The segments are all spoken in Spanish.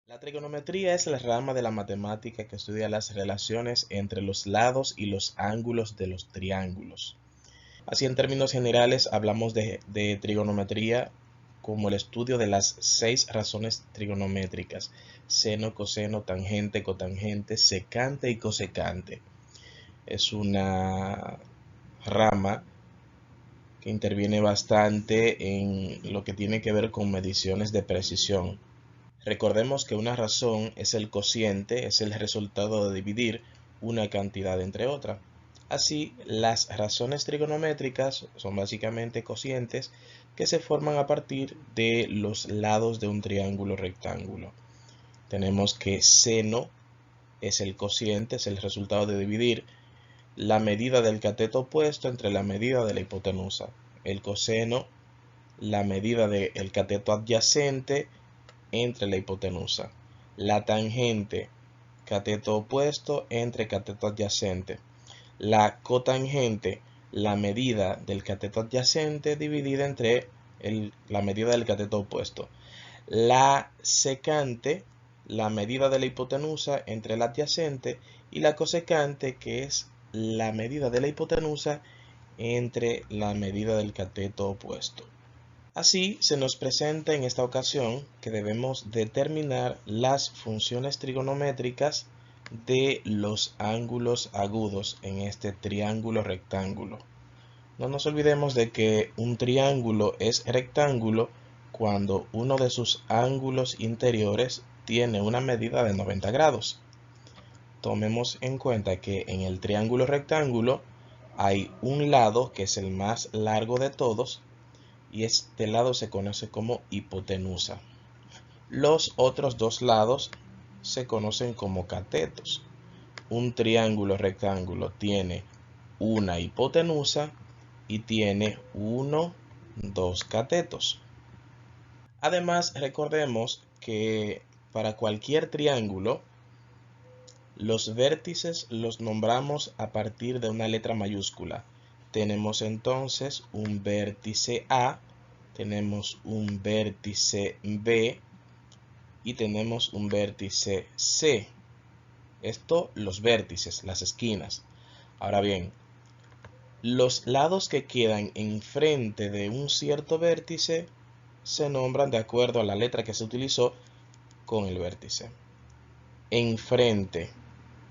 La trigonometría es la rama de la matemática que estudia las relaciones entre los lados y los ángulos de los triángulos. Así, en términos generales, hablamos de trigonometría como el estudio de las 6 razones trigonométricas: seno, coseno, tangente, cotangente, secante y cosecante. Es una rama que interviene bastante en lo que tiene que ver con mediciones de precisión. Recordemos que una razón es el cociente, es el resultado de dividir una cantidad entre otra. Así, las razones trigonométricas son básicamente cocientes que se forman a partir de los lados de un triángulo rectángulo. Tenemos que seno es el cociente, es el resultado de dividir la medida del cateto opuesto entre la medida de la hipotenusa. El coseno, la medida del cateto adyacente entre la hipotenusa. La tangente, cateto opuesto entre cateto adyacente. La cotangente, la medida del cateto adyacente dividida entre la medida del cateto opuesto. La secante, la medida de la hipotenusa entre la adyacente. Y la cosecante, que es la medida de la hipotenusa entre la medida del cateto opuesto. Así, se nos presenta en esta ocasión que debemos determinar las funciones trigonométricas de los ángulos agudos en este triángulo rectángulo. No nos olvidemos de que un triángulo es rectángulo cuando uno de sus ángulos interiores tiene una medida de 90 grados. Tomemos en cuenta que en el triángulo rectángulo hay un lado que es el más largo de todos, y este lado se conoce como hipotenusa. Los otros dos lados se conocen como catetos. Un triángulo rectángulo tiene una hipotenusa y tiene dos catetos. Además, recordemos que para cualquier triángulo, los vértices los nombramos a partir de una letra mayúscula. Tenemos entonces un vértice A, tenemos un vértice B y tenemos un vértice C. Esto, los vértices, las esquinas. Ahora bien, los lados que quedan enfrente de un cierto vértice se nombran de acuerdo a la letra que se utilizó con el vértice. Enfrente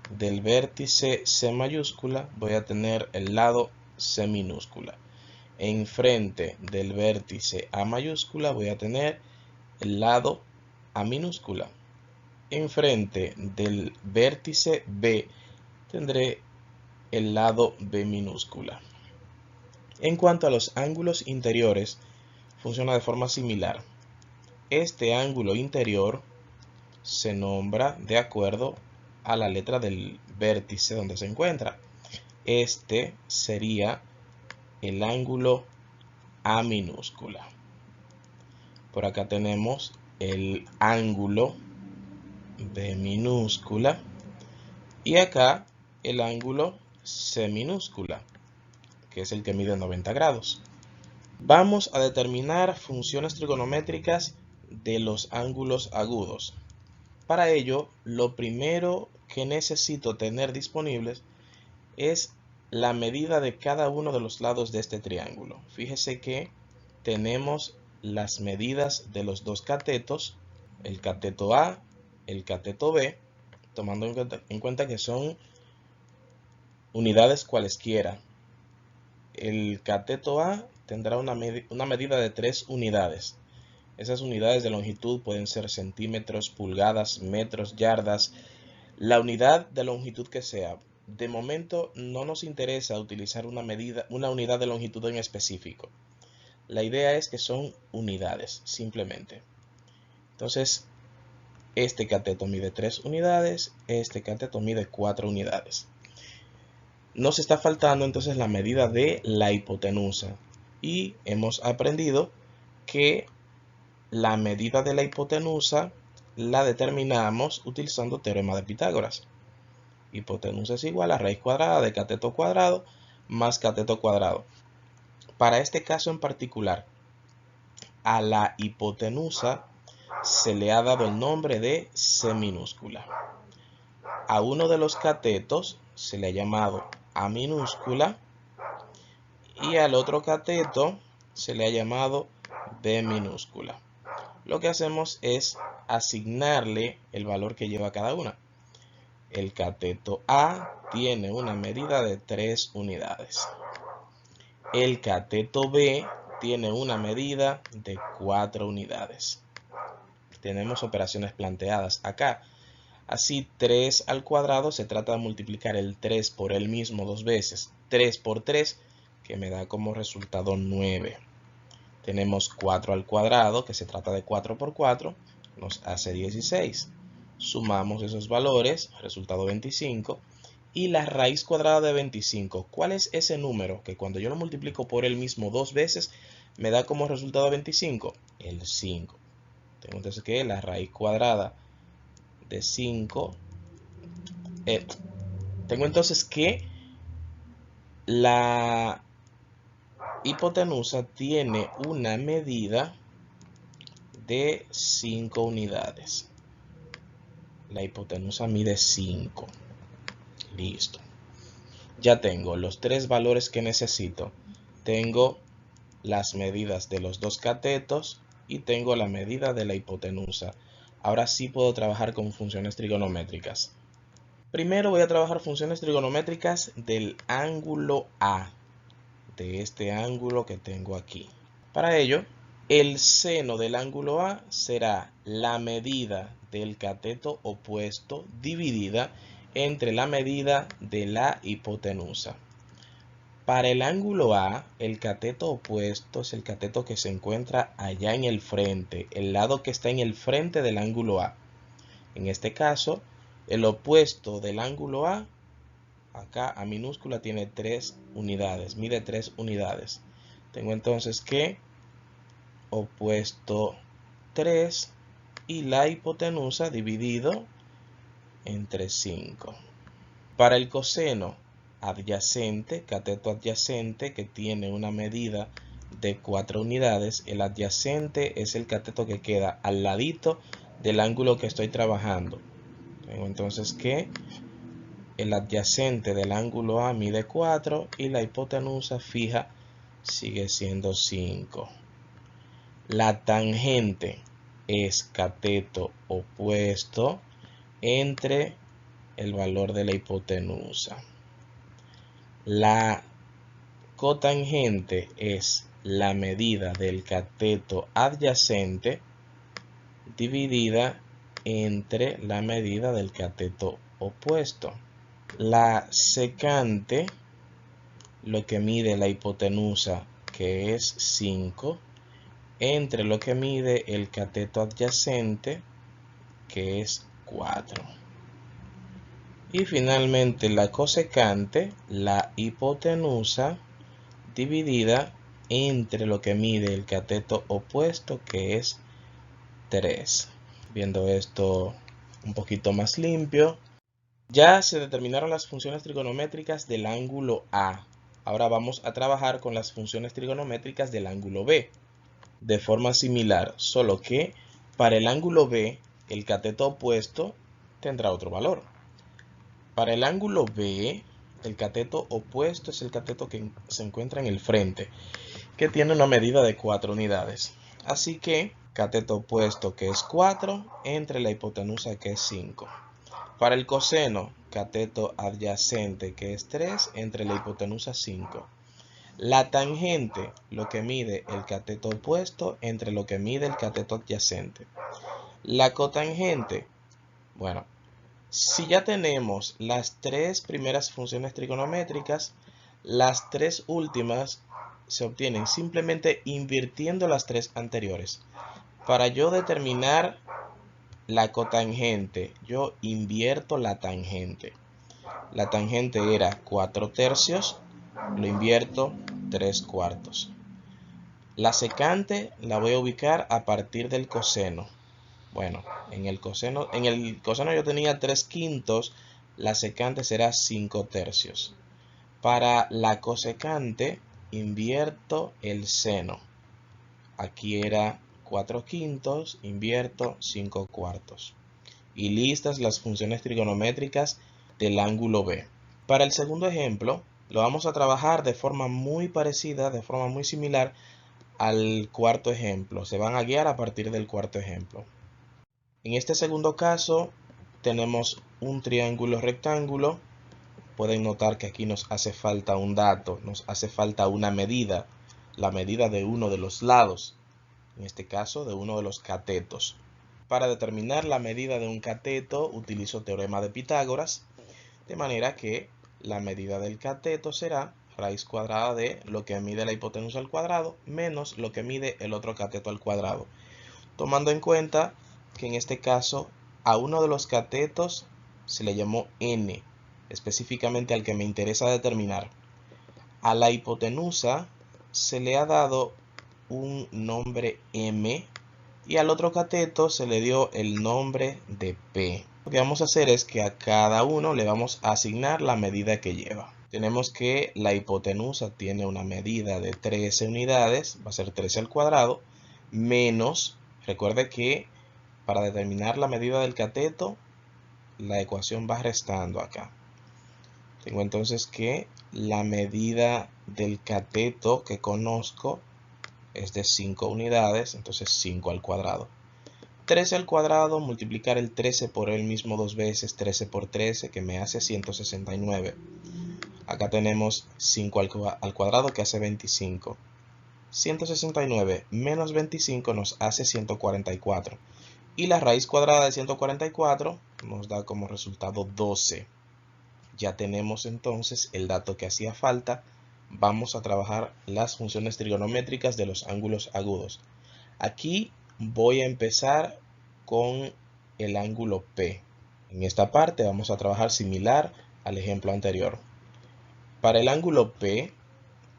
del vértice C mayúscula voy a tener el lado C minúscula. Enfrente del vértice A mayúscula voy a tener el lado A minúscula. Enfrente del vértice B tendré el lado B minúscula. En cuanto a los ángulos interiores, funciona de forma similar. Este ángulo interior se nombra de acuerdo a la letra del vértice donde se encuentra. Este sería el ángulo A minúscula. Por acá tenemos el ángulo B minúscula y acá el ángulo C minúscula, que es el que mide 90 grados. Vamos a determinar funciones trigonométricas de los ángulos agudos. Para ello, lo primero que necesito tener disponibles es la medida de cada uno de los lados de este triángulo. Fíjese que tenemos las medidas de los dos catetos, el cateto A, el cateto B, tomando en cuenta que son unidades cualesquiera. El cateto A tendrá una medida de 3 unidades. Esas unidades de longitud pueden ser centímetros, pulgadas, metros, yardas, la unidad de longitud que sea. De momento no nos interesa utilizar una unidad de longitud en específico. La idea es que son unidades, simplemente. Entonces, este cateto mide 3 unidades, este cateto mide 4 unidades. Nos está faltando entonces la medida de la hipotenusa. Y hemos aprendido que la medida de la hipotenusa la determinamos utilizando teorema de Pitágoras. Hipotenusa es igual a raíz cuadrada de cateto cuadrado más cateto cuadrado. Para este caso en particular, a la hipotenusa se le ha dado el nombre de C minúscula. A uno de los catetos se le ha llamado A minúscula y al otro cateto se le ha llamado B minúscula. Lo que hacemos es asignarle el valor que lleva cada una. El cateto A tiene una medida de 3 unidades. El cateto B tiene una medida de 4 unidades. Tenemos operaciones planteadas acá. Así 3 al cuadrado se trata de multiplicar el 3 por él mismo dos veces. 3 por 3 que me da como resultado 9. Tenemos 4 al cuadrado que se trata de 4 por 4 nos hace 16. Sumamos esos valores, resultado 25. Y la raíz cuadrada de 25, ¿cuál es ese número que cuando yo lo multiplico por él mismo dos veces me da como resultado 25? El 5. Tengo entonces que la raíz cuadrada de 5, tengo entonces que la hipotenusa tiene una medida de 5 unidades. La hipotenusa mide 5. Listo. Ya tengo los tres valores que necesito. Tengo las medidas de los dos catetos y tengo la medida de la hipotenusa. Ahora sí puedo trabajar con funciones trigonométricas. Primero voy a trabajar funciones trigonométricas del ángulo A, de este ángulo que tengo aquí. Para ello, el seno del ángulo A será la medida del cateto opuesto dividida entre la medida de la hipotenusa. Para el ángulo A, el cateto opuesto es el cateto que se encuentra allá en el frente, el lado que está en el frente del ángulo A. En este caso, el opuesto del ángulo A, acá A minúscula, tiene 3 unidades, mide 3 unidades. Tengo entonces que opuesto 3 y la hipotenusa dividido entre 5. Para el coseno adyacente, cateto adyacente que tiene una medida de 4 unidades, el adyacente es el cateto que queda al ladito del ángulo que estoy trabajando. Tengo entonces que el adyacente del ángulo A mide 4 y la hipotenusa fija sigue siendo 5. La tangente es cateto opuesto entre el valor de la hipotenusa. La cotangente es la medida del cateto adyacente dividida entre la medida del cateto opuesto. La secante, lo que mide la hipotenusa, que es 5, entre lo que mide el cateto adyacente, que es 4. Y finalmente la cosecante, la hipotenusa dividida entre lo que mide el cateto opuesto, que es 3. Viendo esto un poquito más limpio, ya se determinaron las funciones trigonométricas del ángulo A. Ahora vamos a trabajar con las funciones trigonométricas del ángulo B. De forma similar, solo que para el ángulo B, el cateto opuesto tendrá otro valor. Para el ángulo B, el cateto opuesto es el cateto que se encuentra en el frente, que tiene una medida de 4 unidades. Así que, cateto opuesto, que es 4, entre la hipotenusa, que es 5. Para el coseno, cateto adyacente, que es 3, entre la hipotenusa, 5. La tangente, lo que mide el cateto opuesto entre lo que mide el cateto adyacente. La cotangente, bueno, si ya tenemos las tres primeras funciones trigonométricas, las tres últimas se obtienen simplemente invirtiendo las tres anteriores. Para yo determinar la cotangente, yo invierto la tangente. La tangente era 4 tercios, lo invierto 3 cuartos. La secante la voy a ubicar a partir del coseno. Bueno, en el coseno yo tenía 3 quintos, la secante será 5 tercios. Para la cosecante invierto el seno. Aquí era 4 quintos, invierto 5 cuartos. Y listas las funciones trigonométricas del ángulo B. Para el segundo ejemplo, lo vamos a trabajar de forma muy parecida, de forma muy similar al cuarto ejemplo. Se van a guiar a partir del cuarto ejemplo. En este segundo caso, tenemos un triángulo rectángulo. Pueden notar que aquí nos hace falta un dato, nos hace falta una medida, la medida de uno de los lados, en este caso de uno de los catetos. Para determinar la medida de un cateto utilizo teorema de Pitágoras, de manera que la medida del cateto será raíz cuadrada de lo que mide la hipotenusa al cuadrado menos lo que mide el otro cateto al cuadrado. Tomando en cuenta que en este caso a uno de los catetos se le llamó n, específicamente al que me interesa determinar. A la hipotenusa se le ha dado un nombre m y al otro cateto se le dio el nombre de P. Lo que vamos a hacer es que a cada uno le vamos a asignar la medida que lleva. Tenemos que la hipotenusa tiene una medida de 13 unidades, va a ser 13 al cuadrado, menos, recuerde que para determinar la medida del cateto, la ecuación va restando acá. Tengo entonces que la medida del cateto que conozco es de 5 unidades, entonces 5 al cuadrado. 13 al cuadrado, multiplicar el 13 por él mismo dos veces, 13 por 13, que me hace 169. Acá tenemos 5 al cuadrado, que hace 25. 169 menos 25 nos hace 144. Y la raíz cuadrada de 144 nos da como resultado 12. Ya tenemos entonces el dato que hacía falta. Vamos a trabajar las funciones trigonométricas de los ángulos agudos. Aquí voy a empezar con el ángulo P. En esta parte vamos a trabajar similar al ejemplo anterior. Para el ángulo P,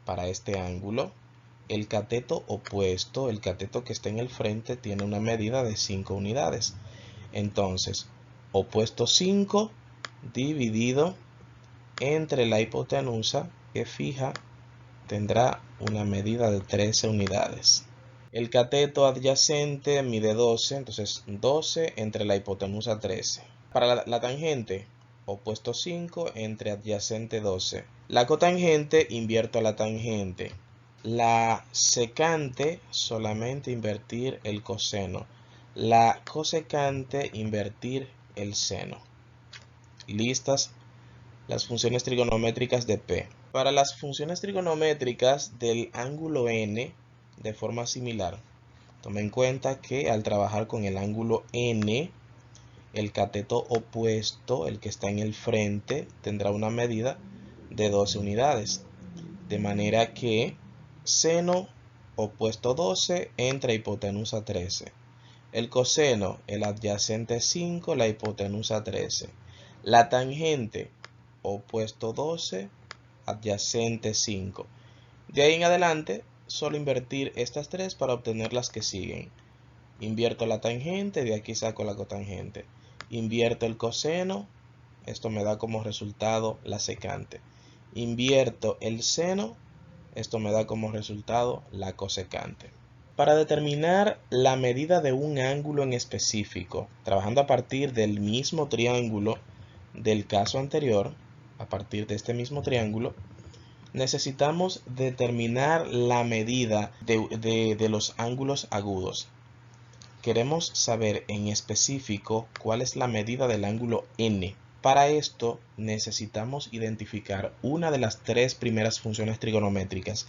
para este ángulo, el cateto opuesto, el cateto que está en el frente, tiene una medida de 5 unidades. Entonces, opuesto 5 dividido entre la hipotenusa, que fija, tendrá una medida de 13 unidades. El cateto adyacente mide 12, entonces 12 entre la hipotenusa 13. Para la tangente, opuesto 5 entre adyacente 12. La cotangente, invierto la tangente. La secante, solamente invertir el coseno. La cosecante, invertir el seno. Listas las funciones trigonométricas de P. Para las funciones trigonométricas del ángulo n, de forma similar, tome en cuenta que al trabajar con el ángulo n, el cateto opuesto, el que está en el frente, tendrá una medida de 12 unidades. De manera que seno opuesto 12 entre hipotenusa 13. El coseno, el adyacente 5, la hipotenusa 13. La tangente, opuesto 12, adyacente 5. De ahí en adelante, solo invertir estas tres para obtener las que siguen. Invierto la tangente, de aquí saco la cotangente. Invierto el coseno, esto me da como resultado la secante. Invierto el seno, esto me da como resultado la cosecante. Para determinar la medida de un ángulo en específico, trabajando a partir del mismo triángulo del caso anterior, a partir de este mismo triángulo, necesitamos determinar la medida de los ángulos agudos. Queremos saber en específico cuál es la medida del ángulo n. Para esto necesitamos identificar una de las tres primeras funciones trigonométricas,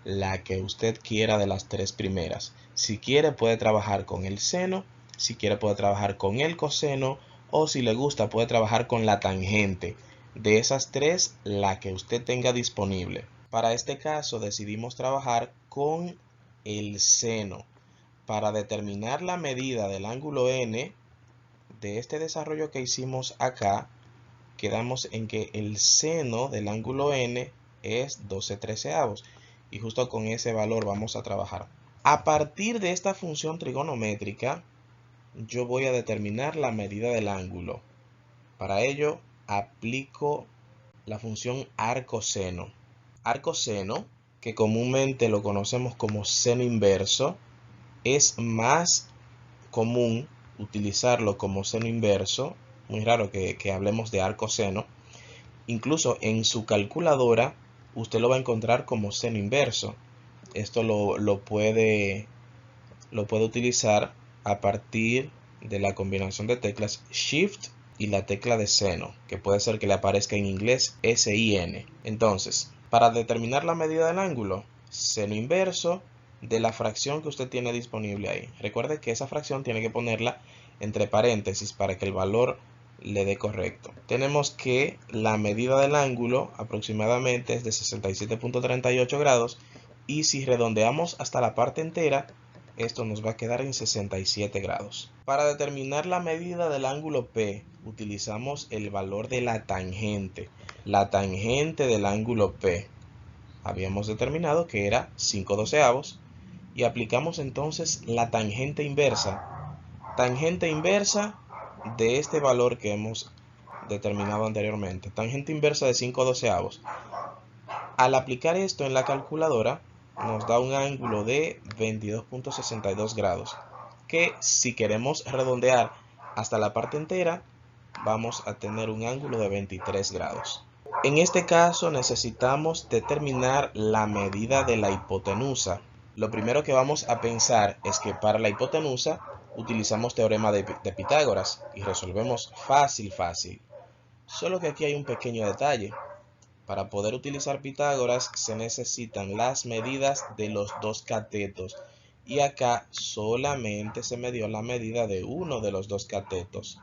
la que usted quiera de las tres primeras. Si quiere puede trabajar con el seno, si quiere puede trabajar con el coseno o si le gusta puede trabajar con la tangente. De esas tres, la que usted tenga disponible. Para este caso decidimos trabajar con el seno. Para determinar la medida del ángulo n de este desarrollo que hicimos acá, quedamos en que el seno del ángulo n es 12/13 y justo con ese valor vamos a trabajar. A partir de esta función trigonométrica, yo voy a determinar la medida del ángulo. Para ello, aplico la función arcoseno. Arcoseno, que comúnmente lo conocemos como seno inverso, es más común utilizarlo como seno inverso. Muy raro que hablemos de arco seno. Incluso en su calculadora usted lo va a encontrar como seno inverso. Esto lo puede utilizar a partir de la combinación de teclas Shift y la tecla de seno, que puede ser que le aparezca en inglés SIN. Entonces, para determinar la medida del ángulo, seno inverso de la fracción que usted tiene disponible ahí. Recuerde que esa fracción tiene que ponerla entre paréntesis para que el valor le dé correcto. Tenemos que la medida del ángulo aproximadamente es de 67.38 grados y si redondeamos hasta la parte entera, esto nos va a quedar en 67 grados. Para determinar la medida del ángulo P, utilizamos el valor de la tangente. La tangente del ángulo P habíamos determinado que era 5/12 y aplicamos entonces la tangente inversa. Tangente inversa de este valor que hemos determinado anteriormente. Tangente inversa de 5/12. Al aplicar esto en la calculadora, nos da un ángulo de 22.62 grados, que si queremos redondear hasta la parte entera, vamos a tener un ángulo de 23 grados. En este caso necesitamos determinar la medida de la hipotenusa. Lo primero que vamos a pensar es que para la hipotenusa utilizamos teorema de Pitágoras y resolvemos fácil. Solo que aquí hay un pequeño detalle. Para poder utilizar Pitágoras se necesitan las medidas de los dos catetos y acá solamente se me dio la medida de uno de los dos catetos.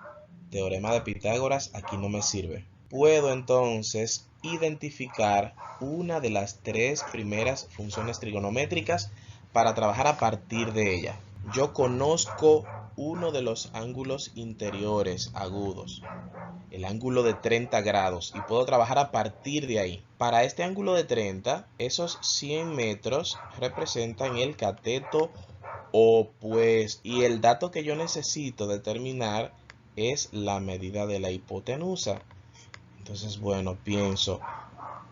Teorema de Pitágoras aquí no me sirve. Puedo entonces identificar una de las tres primeras funciones trigonométricas para trabajar a partir de ella. Yo conozco uno de los ángulos interiores agudos, el ángulo de 30 grados, y puedo trabajar a partir de ahí. Para este ángulo de 30, esos 100 metros representan el cateto opuesto. Y el dato que yo necesito determinar es la medida de la hipotenusa. Entonces, bueno, pienso,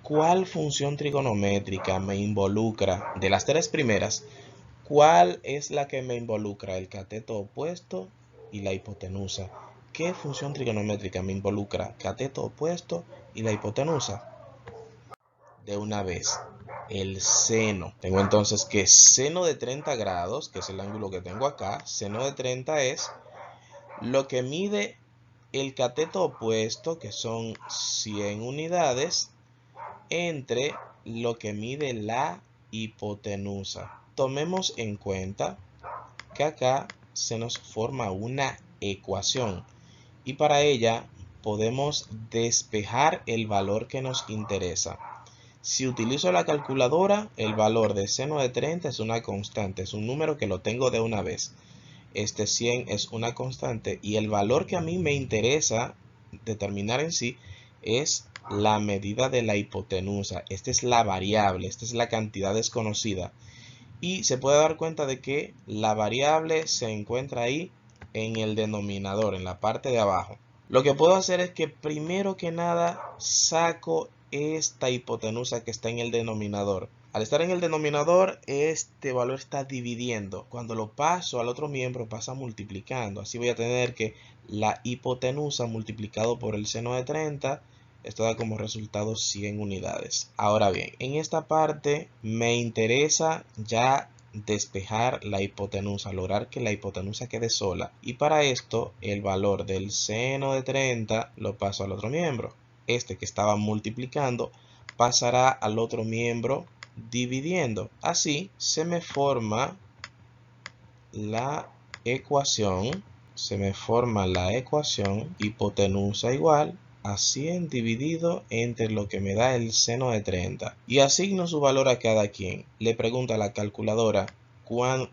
¿cuál función trigonométrica me involucra? De las tres primeras, ¿cuál es la que me involucra? El cateto opuesto y la hipotenusa. ¿Qué función trigonométrica me involucra? Cateto opuesto y la hipotenusa. De una vez, el seno. Tengo entonces que seno de 30 grados, que es el ángulo que tengo acá, seno de 30 es lo que mide el cateto opuesto, que son 100 unidades, entre lo que mide la hipotenusa. Tomemos en cuenta que acá se nos forma una ecuación y para ella podemos despejar el valor que nos interesa. Si utilizo la calculadora, el valor de seno de 30 es una constante, es un número que lo tengo de una vez. Este 100 es una constante y el valor que a mí me interesa determinar en sí es la medida de la hipotenusa. Esta es la variable, esta es la cantidad desconocida. Y se puede dar cuenta de que la variable se encuentra ahí en el denominador, en la parte de abajo. Lo que puedo hacer es que primero que nada saco esta hipotenusa que está en el denominador. Al estar en el denominador, este valor está dividiendo. Cuando lo paso al otro miembro, pasa multiplicando. Así voy a tener que la hipotenusa multiplicado por el seno de 30, esto da como resultado 100 unidades. Ahora bien, en esta parte me interesa ya despejar la hipotenusa, lograr que la hipotenusa quede sola. Y para esto, el valor del seno de 30 lo paso al otro miembro. Este que estaba multiplicando pasará al otro miembro dividiendo. Así se me forma la ecuación. Hipotenusa igual a 100 dividido entre lo que me da el seno de 30. Y asigno su valor a cada quien. Le pregunto a la calculadora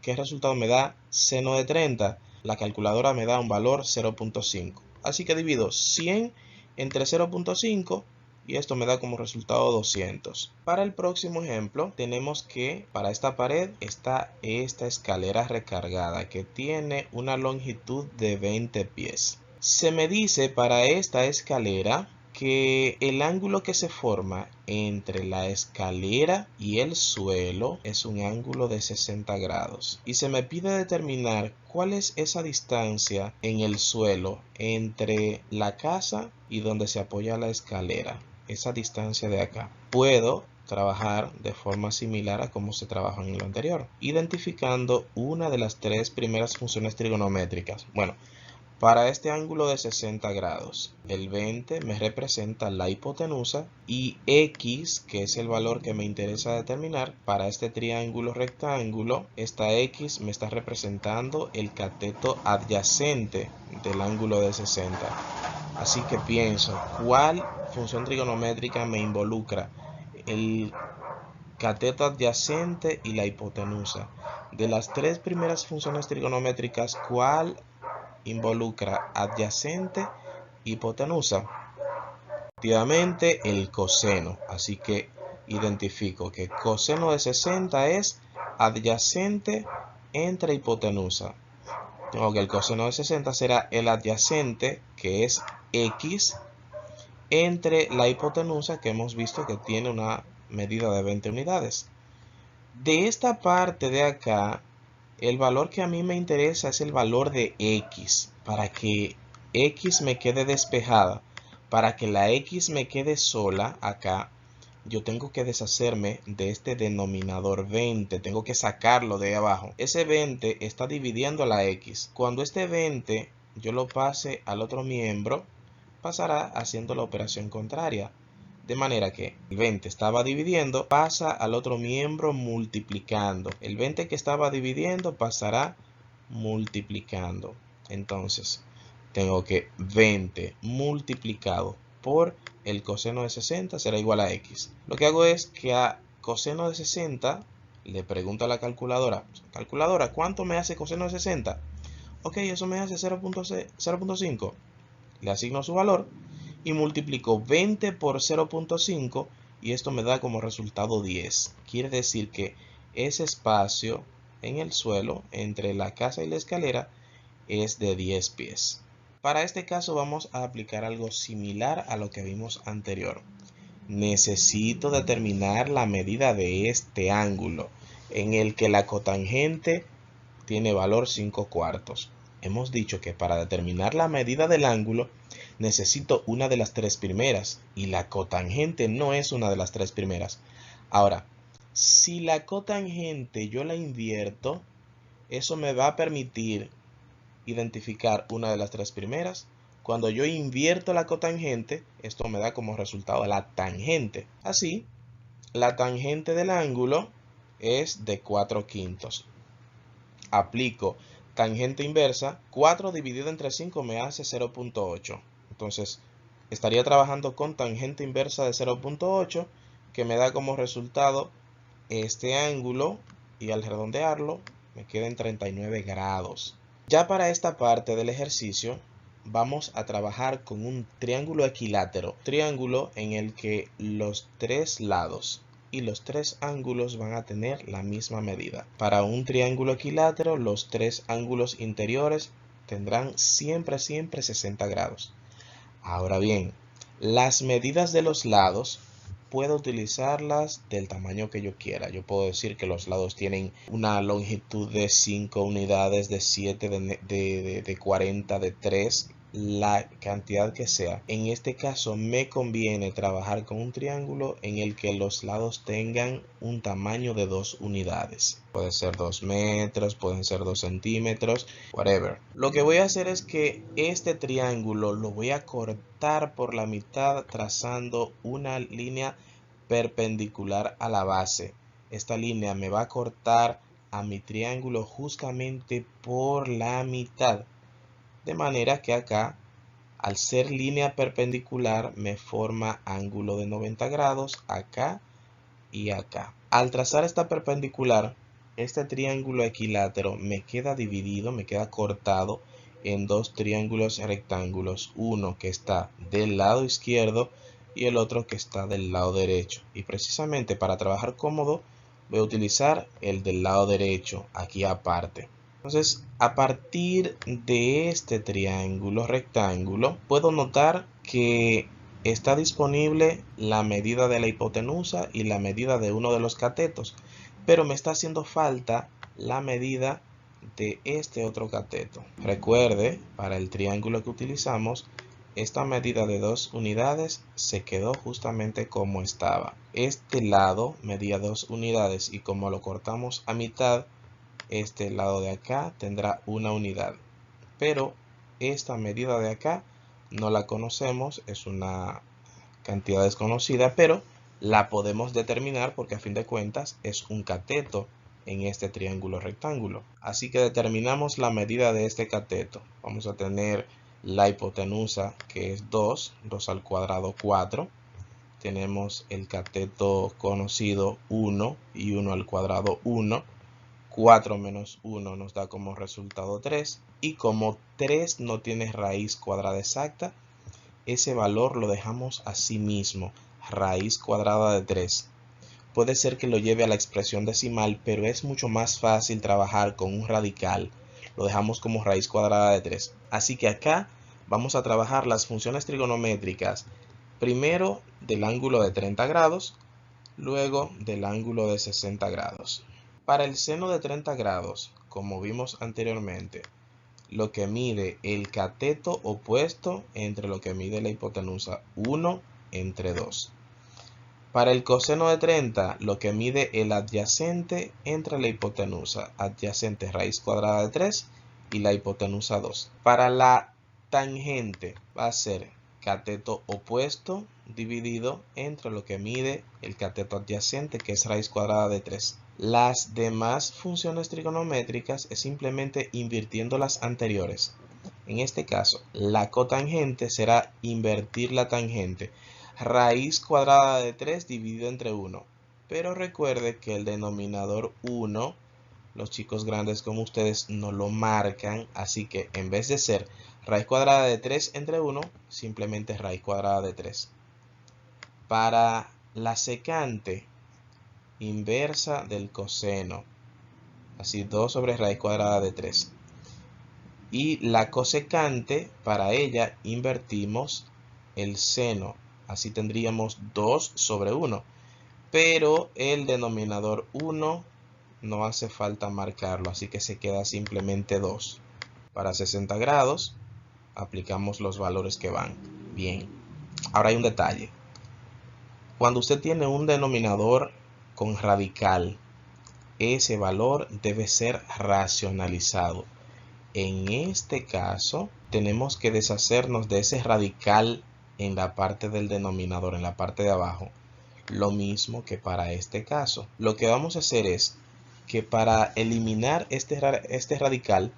¿qué resultado me da seno de 30? La calculadora me da un valor 0.5. Así que divido 100 entre 0.5 y esto me da como resultado 200. Para el próximo ejemplo tenemos que para esta pared está esta escalera recargada que tiene una longitud de 20 pies. Se me dice para esta escalera que el ángulo que se forma entre la escalera y el suelo es un ángulo de 60 grados. Y se me pide determinar cuál es esa distancia en el suelo entre la casa y donde se apoya la escalera. Esa distancia de acá. Puedo trabajar de forma similar a como se trabajó en lo anterior, identificando una de las tres primeras funciones trigonométricas. Bueno, para este ángulo de 60 grados, el 20 me representa la hipotenusa y x, que es el valor que me interesa determinar, para este triángulo rectángulo, esta x me está representando el cateto adyacente del ángulo de 60. Así que pienso, ¿cuál función trigonométrica me involucra? El cateto adyacente y la hipotenusa. De las tres primeras funciones trigonométricas, ¿cuál involucra adyacente, hipotenusa? Efectivamente, el coseno. Así que identifico que coseno de 60 es adyacente entre hipotenusa. Tengo que el coseno de 60 será el adyacente, que es x, entre la hipotenusa, que hemos visto que tiene una medida de 20 unidades. De esta parte de acá, el valor que a mí me interesa es el valor de x. Para que x me quede despejada, para que la x me quede sola acá, yo tengo que deshacerme de este denominador 20. Tengo que sacarlo de abajo. Ese 20 está dividiendo la x. Cuando este 20 yo lo pase al otro miembro, pasará haciendo la operación contraria. De manera que el 20 estaba dividiendo, pasa al otro miembro multiplicando. El 20 que estaba dividiendo pasará multiplicando. Entonces, tengo que 20 multiplicado por el coseno de 60 será igual a x. Lo que hago es que a coseno de 60 le pregunto a la calculadora, calculadora, ¿cuánto me hace coseno de 60? Ok, eso me hace 0.5. Le asigno su valor y multiplico 20 por 0.5 y esto me da como resultado 10. Quiere decir que ese espacio en el suelo entre la casa y la escalera es de 10 pies. Para este caso vamos a aplicar algo similar a lo que vimos anterior. Necesito determinar la medida de este ángulo en el que la cotangente tiene valor 5 cuartos. Hemos dicho que para determinar la medida del ángulo necesito una de las tres primeras y la cotangente no es una de las tres primeras. Ahora, si la cotangente yo la invierto, eso me va a permitir identificar una de las tres primeras. Cuando yo invierto la cotangente, esto me da como resultado la tangente. Así, la tangente del ángulo es de 4/5. Aplico tangente inversa, 4 dividido entre 5 me hace 0.8. Entonces, estaría trabajando con tangente inversa de 0.8, que me da como resultado este ángulo, y al redondearlo, me queda en 39 grados. Ya para esta parte del ejercicio, vamos a trabajar con un triángulo equilátero. Triángulo en el que los tres lados y los tres ángulos van a tener la misma medida. Para un triángulo equilátero, los tres ángulos interiores tendrán siempre 60 grados. Ahora bien, las medidas de los lados puedo utilizarlas del tamaño que yo quiera. Yo puedo decir que los lados tienen una longitud de 5 unidades, de 7, de 40, de 3, la cantidad que sea. En este caso me conviene trabajar con un triángulo en el que los lados tengan un tamaño de 2 unidades. Puede ser 2 metros, pueden ser 2 centímetros, whatever. Lo que voy a hacer es que este triángulo lo voy a cortar por la mitad trazando una línea perpendicular a la base. Esta línea me va a cortar a mi triángulo justamente por la mitad. De manera que acá, al ser línea perpendicular, me forma ángulo de 90 grados acá y acá. Al trazar esta perpendicular, este triángulo equilátero me queda dividido, me queda cortado en dos triángulos rectángulos. Uno que está del lado izquierdo y el otro que está del lado derecho. Y precisamente para trabajar cómodo, voy a utilizar el del lado derecho aquí aparte. Entonces, a partir de este triángulo rectángulo, puedo notar que está disponible la medida de la hipotenusa y la medida de uno de los catetos, pero me está haciendo falta la medida de este otro cateto. Recuerde, para el triángulo que utilizamos, esta medida de 2 unidades se quedó justamente como estaba. Este lado medía 2 unidades y como lo cortamos a mitad, este lado de acá tendrá 1 unidad. Pero esta medida de acá no la conocemos, es una cantidad desconocida, pero la podemos determinar porque a fin de cuentas es un cateto en este triángulo rectángulo. Así que determinamos la medida de este cateto. Vamos a tener la hipotenusa, que es 2 al cuadrado 4. Tenemos el cateto conocido 1 y 1 al cuadrado 1. 4 menos 1 nos da como resultado 3. Y como 3 no tiene raíz cuadrada exacta, ese valor lo dejamos así mismo, raíz cuadrada de 3. Puede ser que lo lleve a la expresión decimal, pero es mucho más fácil trabajar con un radical. Lo dejamos como raíz cuadrada de 3. Así que acá vamos a trabajar las funciones trigonométricas, primero del ángulo de 30 grados, luego del ángulo de 60 grados. Para el seno de 30 grados, como vimos anteriormente, lo que mide el cateto opuesto entre lo que mide la hipotenusa, 1 entre 2. Para el coseno de 30, lo que mide el adyacente entre la hipotenusa, adyacente raíz cuadrada de 3 y la hipotenusa 2. Para la tangente va a ser cateto opuesto dividido entre lo que mide el cateto adyacente, que es raíz cuadrada de 3. Las demás funciones trigonométricas es simplemente invirtiendo las anteriores. En este caso, la cotangente será invertir la tangente. Raíz cuadrada de 3 dividido entre 1. Pero recuerde que el denominador 1, los chicos grandes como ustedes no lo marcan, así que en vez de ser raíz cuadrada de 3 entre 1, simplemente raíz cuadrada de 3. Para la secante, inversa del coseno, así 2 sobre raíz cuadrada de 3. Y la cosecante, para ella invertimos el seno, así tendríamos 2 sobre 1, pero el denominador 1 no hace falta marcarlo, así que se queda simplemente 2. Para 60 grados aplicamos los valores que van. Bien, ahora hay un detalle. Cuando usted tiene un denominador con radical, ese valor debe ser racionalizado. En este caso, tenemos que deshacernos de ese radical en la parte del denominador, en la parte de abajo. Lo mismo que para este caso. Lo que vamos a hacer es que para eliminar este radical,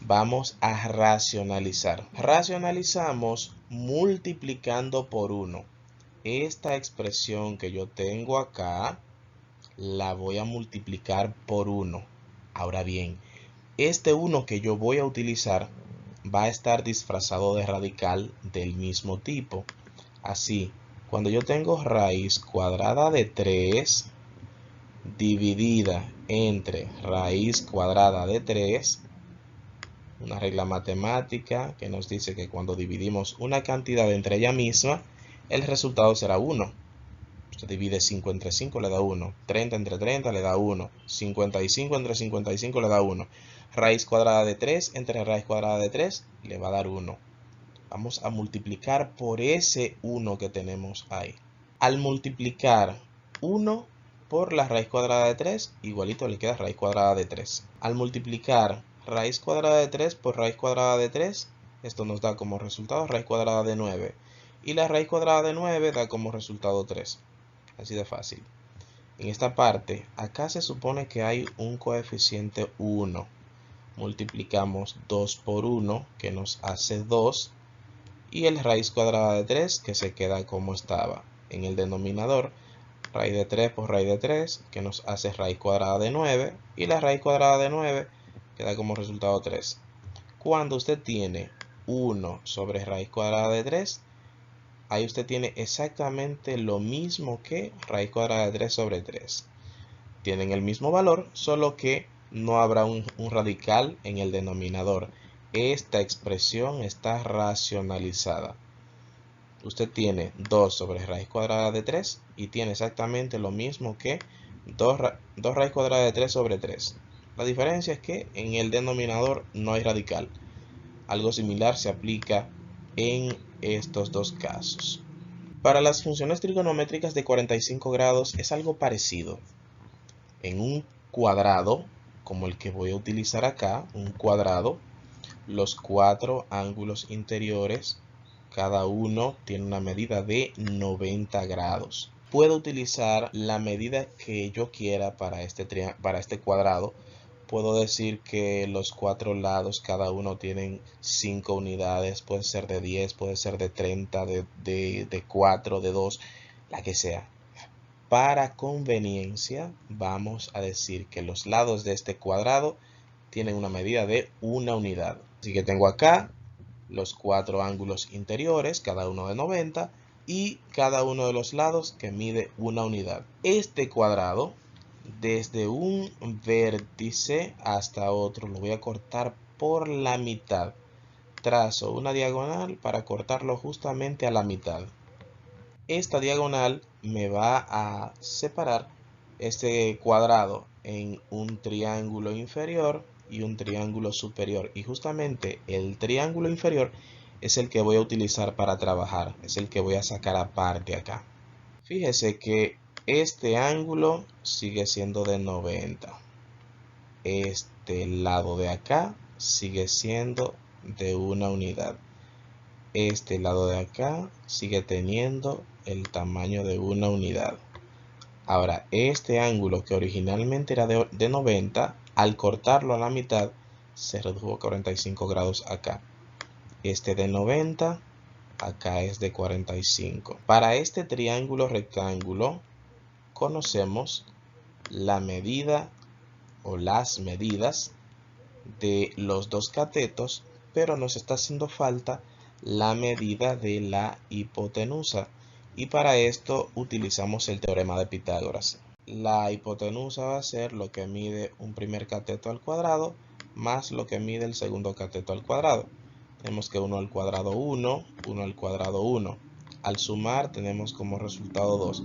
vamos a racionalizar. Racionalizamos multiplicando por 1. Esta expresión que yo tengo acá, la voy a multiplicar por 1. Ahora bien, este 1 que yo voy a utilizar va a estar disfrazado de radical del mismo tipo. Así, cuando yo tengo raíz cuadrada de 3 dividida entre raíz cuadrada de 3, una regla matemática que nos dice que cuando dividimos una cantidad entre ella misma, el resultado será 1. Usted divide 5 entre 5, le da 1. 30 entre 30 le da 1. 55 entre 55 le da 1. Raíz cuadrada de 3 entre raíz cuadrada de 3 le va a dar 1. Vamos a multiplicar por ese 1 que tenemos ahí. Al multiplicar 1 por la raíz cuadrada de 3, igualito le queda raíz cuadrada de 3. Al multiplicar raíz cuadrada de 3 por raíz cuadrada de 3, esto nos da como resultado raíz cuadrada de 9. Y la raíz cuadrada de 9 da como resultado 3. Así de fácil. En esta parte, acá se supone que hay un coeficiente 1. Multiplicamos 2 por 1, que nos hace 2. Y el raíz cuadrada de 3, que se queda como estaba. En el denominador, raíz de 3 por raíz de 3, que nos hace raíz cuadrada de 9. Y la raíz cuadrada de 9 queda como resultado 3. Cuando usted tiene 1 sobre raíz cuadrada de 3, ahí usted tiene exactamente lo mismo que raíz cuadrada de 3 sobre 3. Tienen el mismo valor, solo que no habrá un radical en el denominador. Esta expresión está racionalizada. usted tiene 2 sobre raíz cuadrada de 3 y tiene exactamente lo mismo que 2 raíz cuadrada de 3 sobre 3. La diferencia es que en el denominador no hay radical. Algo similar se aplica en estos dos casos. Para las funciones trigonométricas de 45 grados es algo parecido. En un cuadrado, como el que voy a utilizar acá, un cuadrado, los 4 ángulos interiores, cada uno tiene una medida de 90 grados. Puedo utilizar la medida que yo quiera para este cuadrado. Puedo decir que los 4 lados cada uno tienen 5 unidades, puede ser de 10, puede ser de 30, de 4, de 2, la que sea. Para conveniencia vamos a decir que los lados de este cuadrado tienen una medida de 1 unidad. Así que tengo acá los 4 ángulos interiores, cada uno de 90, y cada uno de los lados que mide 1 unidad. Este cuadrado, desde un vértice hasta otro, lo voy a cortar por la mitad. Trazo una diagonal para cortarlo justamente a la mitad. Esta diagonal me va a separar este cuadrado en un triángulo inferior y un triángulo superior, y justamente el triángulo inferior es el que voy a utilizar para trabajar, es el que voy a sacar aparte acá. Fíjese que este ángulo sigue siendo de 90, este lado de acá sigue siendo de 1 unidad, este lado de acá sigue teniendo el tamaño de 1 unidad. Ahora, este ángulo que originalmente era de 90, al cortarlo a la mitad, se redujo a 45 grados acá. Este de 90, acá es de 45. Para este triángulo rectángulo, conocemos la medida o las medidas de los dos catetos, pero nos está haciendo falta la medida de la hipotenusa. Y para esto utilizamos el teorema de Pitágoras. La hipotenusa va a ser lo que mide un primer cateto al cuadrado más lo que mide el segundo cateto al cuadrado. Tenemos que 1 al cuadrado 1, 1 al cuadrado 1. Al sumar tenemos como resultado 2.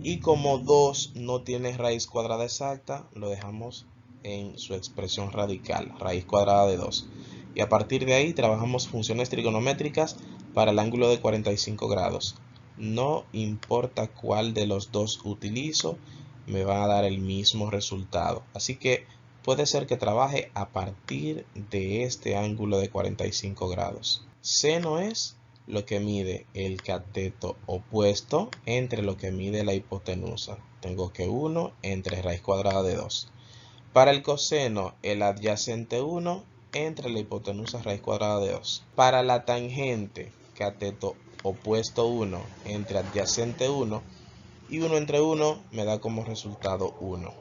Y como 2 no tiene raíz cuadrada exacta, lo dejamos en su expresión radical, raíz cuadrada de 2. Y a partir de ahí trabajamos funciones trigonométricas para el ángulo de 45 grados. No importa cuál de los dos utilizo, me va a dar el mismo resultado. Así que puede ser que trabaje a partir de este ángulo de 45 grados. Seno es lo que mide el cateto opuesto entre lo que mide la hipotenusa. Tengo que 1 entre raíz cuadrada de 2. Para el coseno, el adyacente 1 entre la hipotenusa raíz cuadrada de 2. Para la tangente, cateto opuesto 1 entre adyacente 1, y 1 entre 1 me da como resultado 1.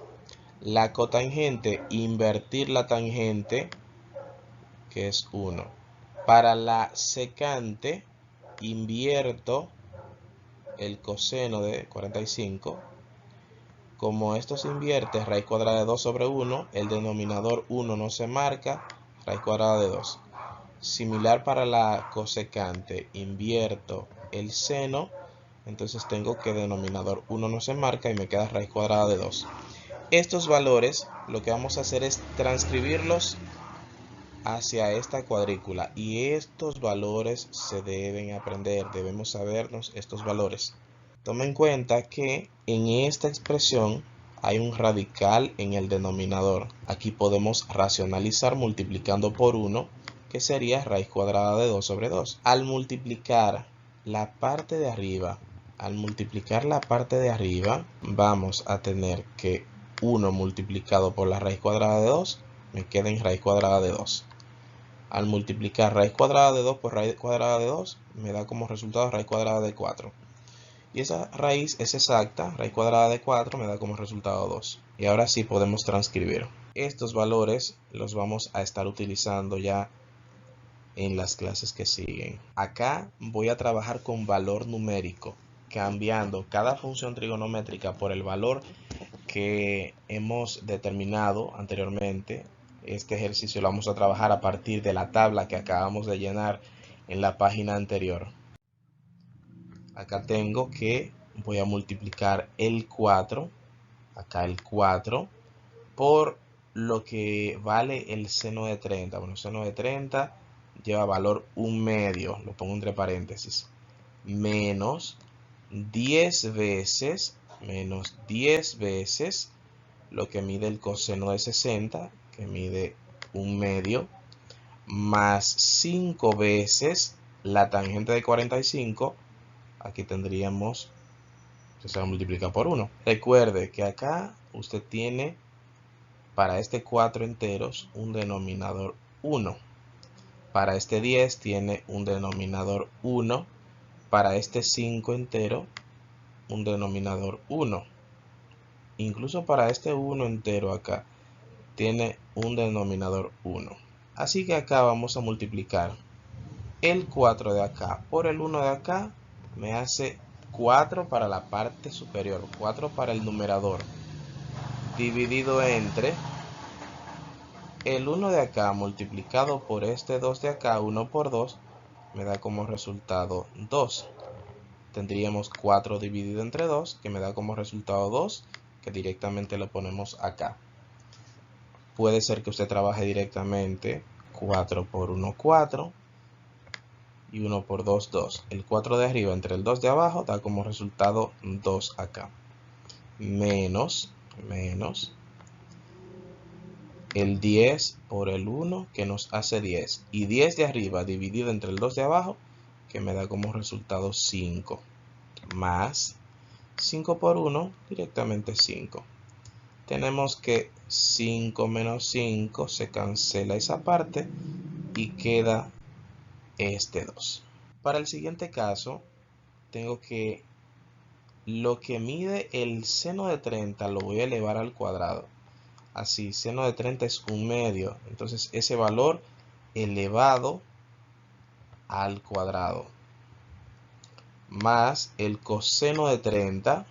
La cotangente, invertir la tangente, que es 1. Para la secante, invierto el coseno de 45. Como esto se invierte, raíz cuadrada de 2 sobre 1, el denominador 1 no se marca, raíz cuadrada de 2. Similar para la cosecante, invierto el seno, entonces tengo que denominador 1 no se marca y me queda raíz cuadrada de 2. Estos valores lo que vamos a hacer es transcribirlos hacia esta cuadrícula, y estos valores se deben aprender, debemos sabernos estos valores. Toma en cuenta que en esta expresión hay un radical en el denominador. Aquí podemos racionalizar multiplicando por 1, que sería raíz cuadrada de 2 sobre 2. Al multiplicar la parte de arriba, vamos a tener que 1 multiplicado por la raíz cuadrada de 2 me queda en raíz cuadrada de 2. Al multiplicar raíz cuadrada de 2 por raíz cuadrada de 2 me da como resultado raíz cuadrada de 4. Y esa raíz es exacta, raíz cuadrada de 4 me da como resultado 2. Y ahora sí podemos transcribir. Estos valores los vamos a estar utilizando ya en las clases que siguen. Acá voy a trabajar con valor numérico, cambiando cada función trigonométrica por el valor que hemos determinado anteriormente. Este ejercicio lo vamos a trabajar a partir de la tabla que acabamos de llenar en la página anterior. Acá tengo que voy a multiplicar el 4, acá el 4, por lo que vale el seno de 30. Bueno, el seno de 30 lleva valor 1/2, lo pongo entre paréntesis, menos 10 veces, lo que mide el coseno de 60, que mide 1/2, más 5 veces la tangente de 45, aquí tendríamos, se va a multiplicar por 1. Recuerde que acá usted tiene para este 4 enteros un denominador 1. Para este 10 tiene un denominador 1. Para este 5 entero un denominador 1. Incluso para este 1 entero acá tiene un denominador 1. Así que acá vamos a multiplicar el 4 de acá por el 1 de acá, me hace 4 para la parte superior, 4 para el numerador, dividido entre el 1 de acá multiplicado por este 2 de acá, 1 por 2, me da como resultado 2. Tendríamos 4 dividido entre 2, que me da como resultado 2, que directamente lo ponemos acá. Puede ser que usted trabaje directamente 4 por 1, 4, y 1 por 2, 2. El 4 de arriba entre el 2 de abajo da como resultado 2 acá. Menos el 10 por el 1, que nos hace 10. Y 10 de arriba dividido entre el 2 de abajo, que me da como resultado 5. Más 5 por 1, directamente 5. Tenemos que 5 menos 5, se cancela esa parte y queda este 2. Para el siguiente caso, tengo que lo que mide el seno de 30 lo voy a elevar al cuadrado. Así, seno de 30 es 1/2. Entonces, ese valor elevado al cuadrado. Más el coseno de 30,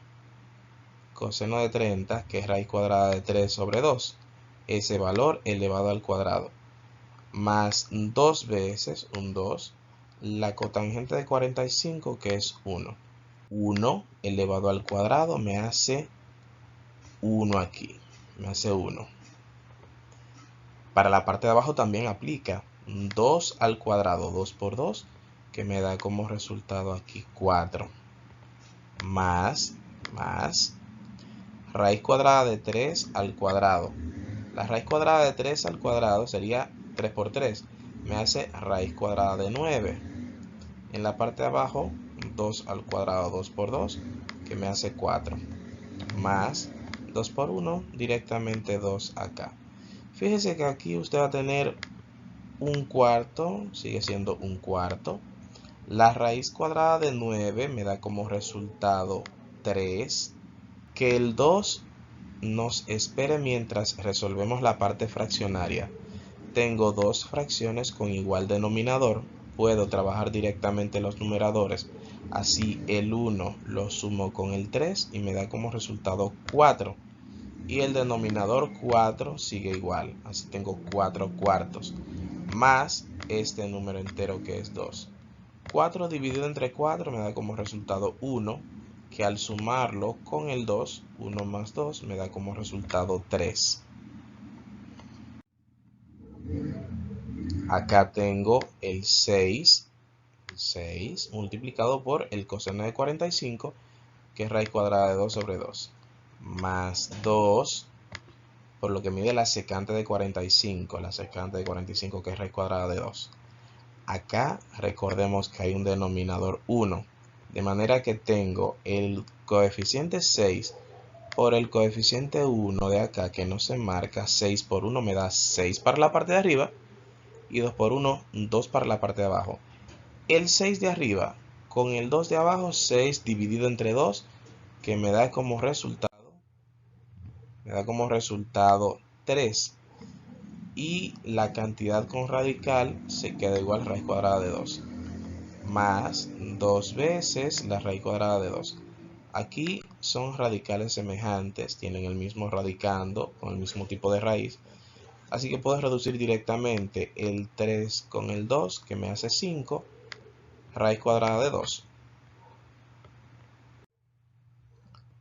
que es raíz cuadrada de 3 sobre 2. Ese valor elevado al cuadrado. Más 2 veces, un 2, la cotangente de 45, que es 1. 1 elevado al cuadrado me hace 1 aquí, me hace 1. Para la parte de abajo también aplica 2 al cuadrado, 2 por 2, que me da como resultado aquí 4. Más raíz cuadrada de 3 al cuadrado. La raíz cuadrada de 3 al cuadrado sería 3 por 3, me hace raíz cuadrada de 9. En la parte de abajo, 2 al cuadrado, 2 por 2, que me hace 4. Más 2 por 1, directamente 2 acá. Fíjese que aquí usted va a tener un cuarto, sigue siendo un cuarto. La raíz cuadrada de 9 me da como resultado 3. Que el 2 nos espere mientras resolvemos la parte fraccionaria. Tengo dos fracciones con igual denominador. Puedo trabajar directamente los numeradores. Así el 1 lo sumo con el 3 y me da como resultado 4. Y el denominador 4 sigue igual. Así tengo 4 cuartos. Más este número entero que es 2. 4 dividido entre 4 me da como resultado 1. Que al sumarlo con el 2, 1 más 2, me da como resultado 3. Acá tengo el 6 multiplicado por el coseno de 45, que es raíz cuadrada de 2 sobre 2, más 2 por lo que mide la secante de 45, que es raíz cuadrada de 2. Acá recordemos que hay un denominador 1, de manera que tengo el coeficiente 6 por el coeficiente 1 de acá, que no se marca. 6 por 1 me da 6 para la parte de arriba, y 2 por 1, 2 para la parte de abajo. El 6 de arriba con el 2 de abajo, 6 dividido entre 2, que me da como resultado 3. Y la cantidad con radical se queda igual a raíz cuadrada de 2. Más 2 veces la raíz cuadrada de 2. Aquí son radicales semejantes, tienen el mismo radicando, con el mismo tipo de raíz. Así que puedo reducir directamente el 3 con el 2, que me hace 5, raíz cuadrada de 2.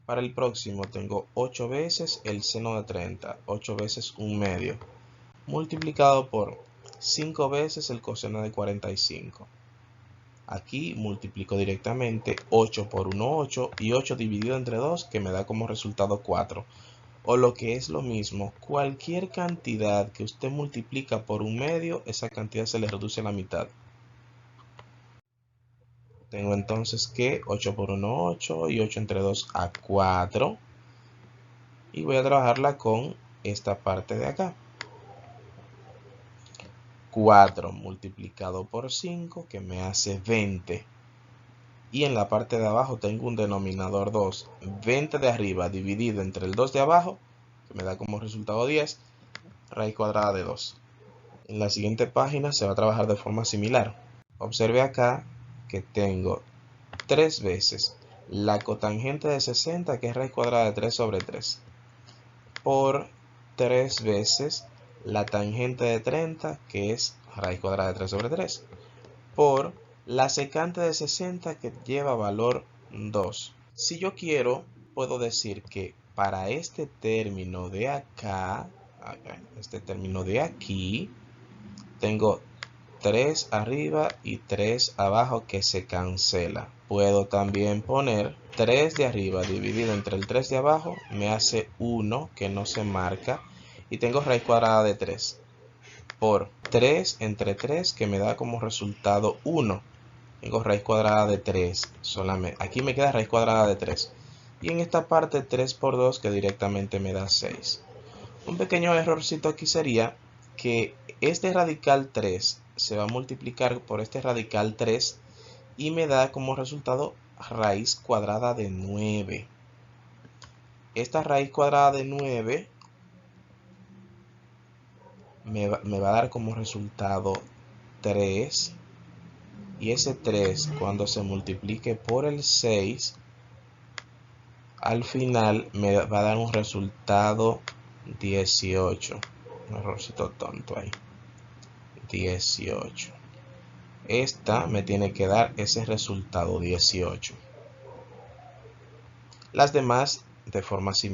Para el próximo tengo 8 veces el seno de 30, 8 veces 1/2, multiplicado por 5 veces el coseno de 45. Aquí multiplico directamente 8 por 1, 8, y 8 dividido entre 2, que me da como resultado 4. O lo que es lo mismo, cualquier cantidad que usted multiplica por 1/2, esa cantidad se le reduce a la mitad. Tengo entonces que 8 por 1, 8, y 8 entre 2 a 4. Y voy a trabajarla con esta parte de acá. 4 multiplicado por 5, que me hace 20. Y en la parte de abajo tengo un denominador 2. 20 de arriba dividido entre el 2 de abajo, que me da como resultado 10, raíz cuadrada de 2. En la siguiente página se va a trabajar de forma similar. Observe acá que tengo 3 veces la cotangente de 60, que es raíz cuadrada de 3 sobre 3, por 3 veces la tangente de 30, que es raíz cuadrada de 3 sobre 3, por la secante de 60, que lleva valor 2. Si yo quiero, puedo decir que para este término de acá, este término de aquí, tengo 3 arriba y 3 abajo que se cancela. Puedo también poner 3 de arriba dividido entre el 3 de abajo, me hace 1 que no se marca, y tengo raíz cuadrada de 3 por 3 entre 3, que me da como resultado 1. Tengo raíz cuadrada de 3 solamente. Aquí me queda raíz cuadrada de 3. Y en esta parte 3 por 2, que directamente me da 6. Un pequeño errorcito aquí sería que este radical 3 se va a multiplicar por este radical 3 y me da como resultado raíz cuadrada de 9. Esta raíz cuadrada de 9 me va a dar como resultado 3. Y ese 3, cuando se multiplique por el 6, al final me va a dar un resultado 18. Un errorcito tonto ahí. 18. Esta me tiene que dar ese resultado 18. Las demás de forma similar.